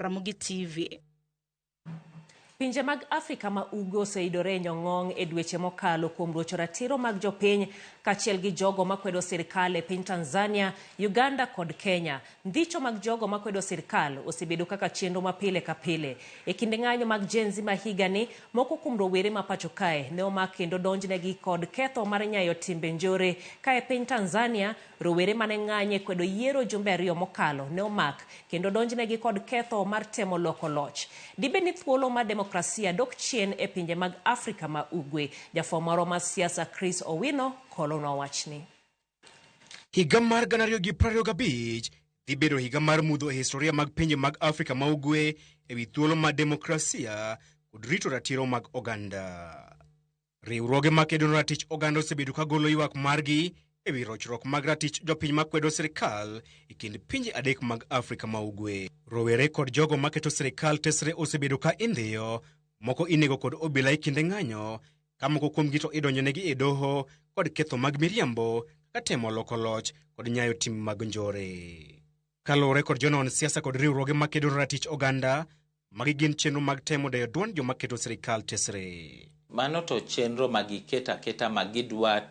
Ramogi TV. Pinje mag Afrika ma Ugwe oseidore nyong'ong e dweche mokalo kuom rocho ratiro mag jopiny kachiel gi jogo makwedo sirkal e piny Tanzania, Uganda kod Kenya. Ndhicho mag jogo makwedo sirkal osebedo kaka chenro mapile ka pile. E kinde ng'anyo mag Gen Z ma higani, moko kuom rowere ma pacho kae ne omak kendo donjnegi kod ketho mar nyayo timbe njore. Ka e piny Tanzania, rowere mane ng'anye kwedo yiero jumbe 2 mokalo ne omak kendo donjnegi kod ketho mar temo loko loch. Dibeni thuolo mar demokrasia dok chien e pinje mag Afrika ma Ugwe. Jafwambo mar siasa Chris Owino kolonwa wachni. Higa mar 2025 dhi bedo higa mar mudho e historia mag pinje mag Afrika ma Ugwe ewi thuolo mar demokrasia kod rito ratiro mag oganda. Riwruoge makedo ratich oganda osebedo ka golo ywak margi ewi rochruok mag ratich jopiny makwedo sirkal e kind pinje adek mag Afrika ma Ugwe. Rowere kod jogo maketo sirkal tesre osebedo ka indhiyo, moko inego kod obila e kinde ng'anyo, ka moko kuom gito idonjonegi e doho kod ketho mag miriambo ka temo loko loch kod nyayo tim mag njore. Kalore kod jonon siasa kod riwruoge makedo ratich oganda, magi gin chenro mag temo deyo duond joma keto sirkal tesre. Mano to chenro magiketa keta magidwa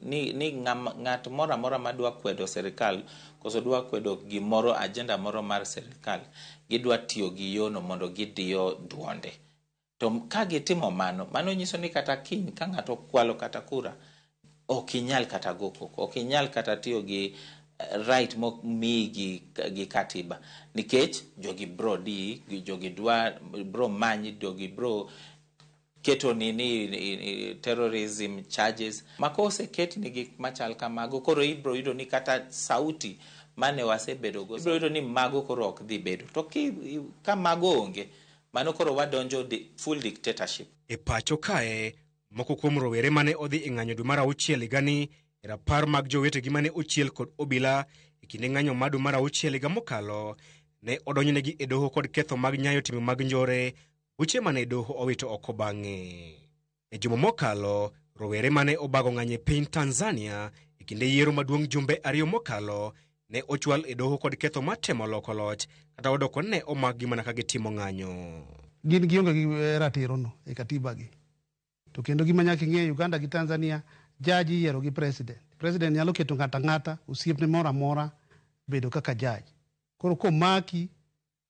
ni ng'at mora mora madwa kwedo sirkal koso dwa kwedo gimoro agenda moro mar sirkal, gidwa tiyo gi yono mondo gidiyo duonde. To ka gitimo mano nyiso ni kata kiny ka ng'ato kwalo kata kura, ok inyal kata go koko, ok inyal kata tiyo gi right migi gi katiba, nikech jogi bro jogi bro manyi, jogi bro keto ni terrorism charges makose ket ni gik machal kamago. Koro ibro yudo ni kata sauti mane wasebedo go ibro yudo ni mago koro ok dhi bedo, to ka mago onge, mano koro wadonjo full dictatorship. E pacho kae, moko kuom rowere mane odhi e ng'anyo dwe mar 6 higani e rapar mag jowetegi mane ochiel kod obila e kinde ng'anyo mar dwe mar 6 higa mokalo, ne odonjnegi e doho kod ketho mag nyayo timbe mag njore, buche mane doho owito oko bang'e. E juma mokalo, rowere mane obago ng'anyo e piny Tanzania e kinde yiero maduong' jumbe 2 mokalo ne ochwal e doho kod ketho mar temo loko loch, kata odoko ne omakgi mana ka gitimo ng'anyo. Gin gionge gi ratiro no e katiba gi. To kendo gima nyaka ing'e, Uganda gi Tanzania, jaji yiero gi president nyalo keto ng'ata osiepne mora mora bedo kaka jaji. Koro komaki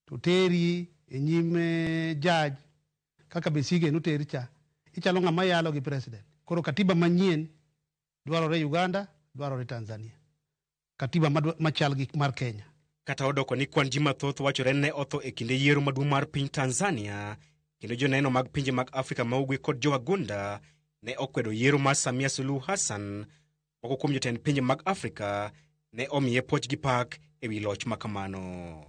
to teri e nyime jaj kaka Besige no teri cha, ichalo ng'ama yalo gi president. Koro katiba manyien dwarore Uganda, dwarore Tanzania. Katiba machal gi mar Kenya. Kata odoko ni kwan ji mathoth wachore ne otho e kinde yiero maduong' mar piny Tanzania, kendo joneno mag pinje mag Afrika ma Ugwe kod jowagunda ne okwedo yiero mar Samia Suluhu Hassan. Moko kuom jotend pinje mag Afrika ne omiye poch gi pak ewi loch makamano.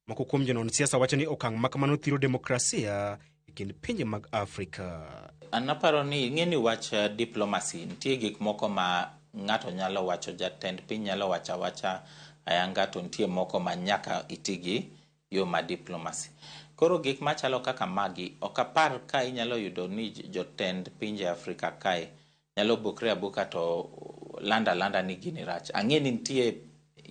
Moko kuom jonon siasa wacho ni okang' makamano thiro demokrasia e kind pinje mag Afrika. Anaparo ni ng'eni wach diplomacy, nitie gik moko ma ng'ato nyalo wacho, jatend piny nyalo wacha ayanga, to nitie moko ma nyaka itigi yo ma diplomacy. Koro gik machalo kaka magi, ok apar ka inyalo yudo ni jotend pinje Afrika kae nyalo bokre aboka to landa ni gini rach. Ang'e ni nitie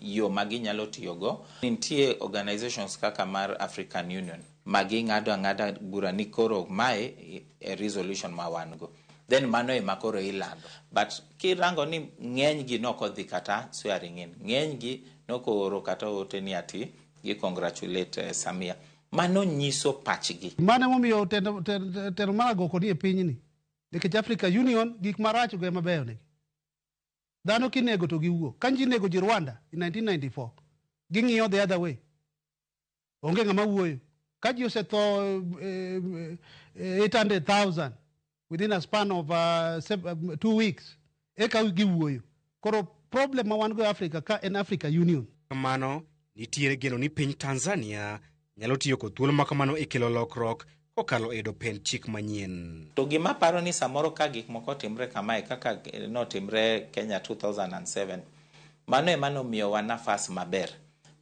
yo magi nyalo tiyogo. Nitie organizations kaka mar African Union magi ng'ada bura ni koro mae e resolution ma wan go, then mano ema koro ilando. But kirango ni ng'eny gi noko dhi kata swearing in, ng'eny gi noko oro kata ote ni ati gi congratulate Samia. Mano nyiso pachgi. Mane momiyo tero mana goko ni e pinyni, nikech Africa Union gik marach go ema beyo negi. Dhano kinego to giwuok. Kanji nego ji Rwanda in 1994, ging'iyo the other way. Onge ng'ama wuoyo. Kaji osetho 800,000 within a span of 2 weeks. Eka giwuoyo. Koro problem ma wan go Africa ka en Africa Union. Kamano, nitiere geno ni piny Tanzania nyalo tiyo kod thuolo makamano e kelo lokruok kokalo e do pen chik manyien. To gima paro ni samoro ka gik moko timre kamae kaka no timre Kenya 2007, mano emano miyo wa nafas maber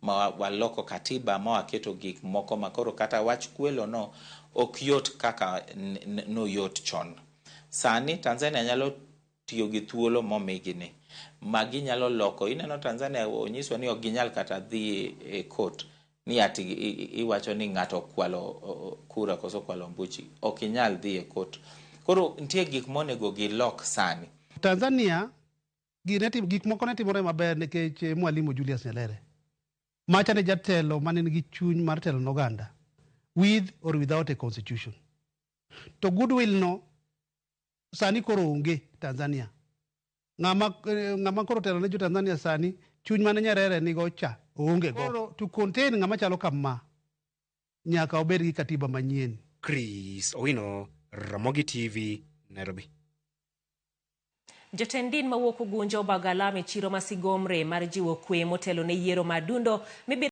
ma waloko katiba ma waketo gik moko makoro kata wach kwelo no ok yot kaka no yot chon. Sani Tanzania nyalo tiyo gi thuolo momigini magi nyalo loko. Ineno Tanzania onyiswa ni ok ginyal kata dhi e court ni ati iwacho ni ng'ato kwalo kura koso kwalo mbuchi, ok inyal dhi e kot. Koro nitie gik monego gilok sani. Tanzania gik moko ne timore maber nikech Mwalimu Julius Nyerere macha ne jatelo mane nigi chuny mar telo n'oganda with or without a constitution. To goodwill no sani koro onge Tanzania. Ng'ama koro telo ne jo Tanzania sani chuny mane Nyerere nigo cha onge go. To contain ng'ama chalo kama nyaka obed gi katiba manyien. Chris Owino, Ramogi TV, Nairobi. Jotend din mawuok Ugunja Obagalame chiro masigomre mar jiwo kwe motelo ne yiero madundo